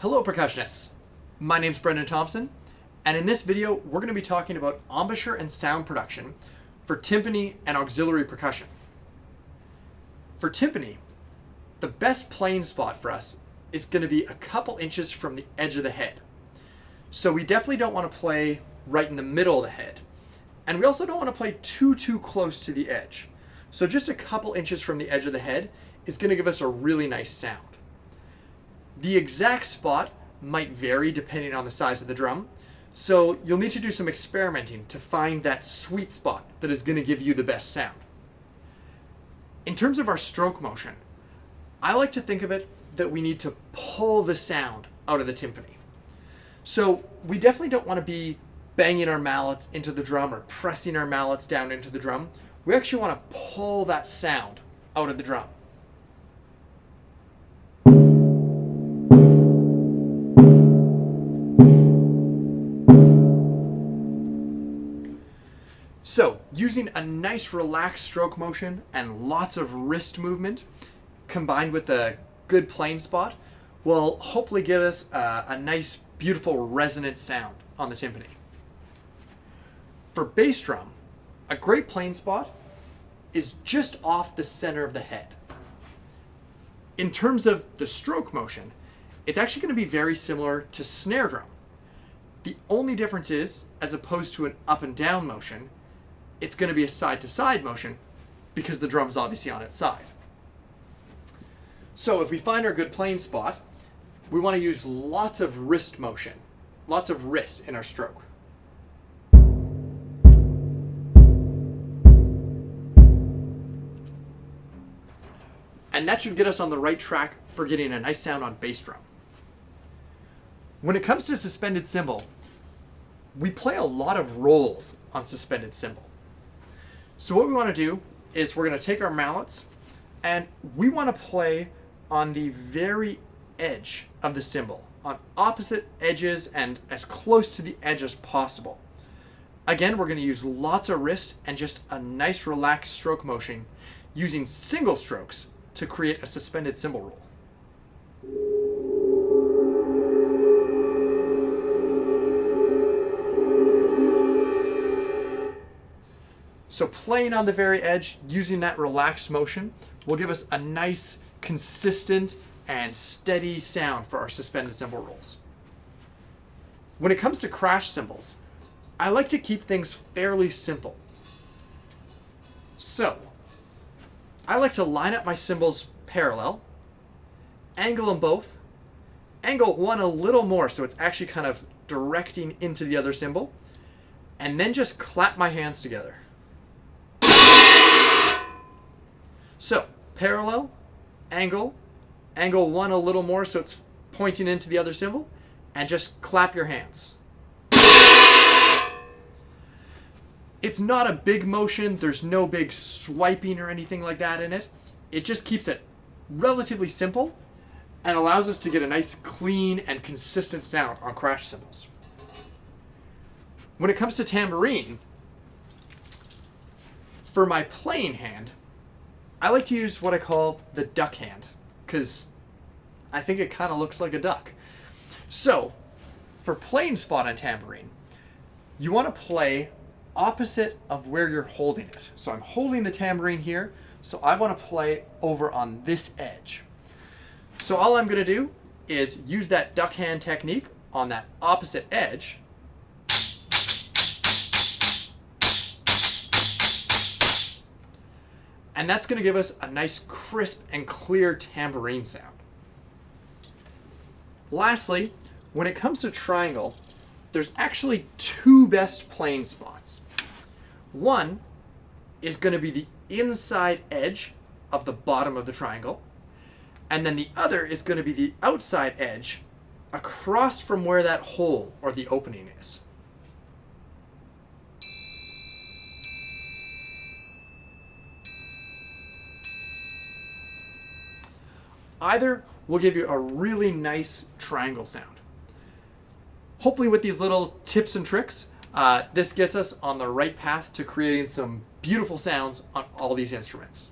Hello percussionists, my name's Brendan Thompson, and in this video we're going to be talking about embouchure and sound production for timpani and auxiliary percussion. For timpani, the best playing spot for us is going to be a couple inches from the edge of the head. So we definitely don't want to play right in the middle of the head, and we also don't want to play too close to the edge. So just a couple inches from the edge of the head is going to give us a really nice sound. The exact spot might vary depending on the size of the drum, so you'll need to do some experimenting to find that sweet spot that is going to give you the best sound. In terms of our stroke motion, I like to think of it that we need to pull the sound out of the timpani. So we definitely don't want to be banging our mallets into the drum or pressing our mallets down into the drum. We actually want to pull that sound out of the drum. So, using a nice relaxed stroke motion and lots of wrist movement combined with a good playing spot will hopefully give us a nice, beautiful resonant sound on the timpani. For bass drum, a great playing spot is just off the center of the head. In terms of the stroke motion, it's actually going to be very similar to snare drum. The only difference is, as opposed to an up and down motion, it's going to be a side-to-side motion because the drum's obviously on its side. So if we find our good playing spot, we want to use lots of wrist motion, lots of wrist in our stroke. And that should get us on the right track for getting a nice sound on bass drum. When it comes to suspended cymbal, we play a lot of rolls on suspended cymbal. So what we want to do is we're going to take our mallets and we want to play on the very edge of the cymbal, on opposite edges and as close to the edge as possible. Again, we're going to use lots of wrist and just a nice relaxed stroke motion using single strokes to create a suspended cymbal roll. So playing on the very edge, using that relaxed motion, will give us a nice, consistent, and steady sound for our suspended cymbal rolls. When it comes to crash cymbals, I like to keep things fairly simple. So, I like to line up my cymbals parallel, angle them both, angle one a little more so it's actually kind of directing into the other cymbal, and then just clap my hands together. So, parallel, angle one a little more so it's pointing into the other cymbal, and just clap your hands. It's not a big motion, there's no big swiping or anything like that in it. It just keeps it relatively simple and allows us to get a nice clean and consistent sound on crash cymbals. When it comes to tambourine, for my playing hand, I like to use what I call the duck hand, because I think it kind of looks like a duck. So, for playing spot on tambourine, you want to play opposite of where you're holding it. So I'm holding the tambourine here, so I want to play over on this edge. So all I'm going to do is use that duck hand technique on that opposite edge, and that's going to give us a nice crisp and clear tambourine sound. Lastly, when it comes to triangle, there's actually two best playing spots. One is going to be the inside edge of the bottom of the triangle, and then the other is going to be the outside edge across from where that hole or the opening is. Either will give you a really nice triangle sound. Hopefully with these little tips and tricks, this gets us on the right path to creating some beautiful sounds on all these instruments.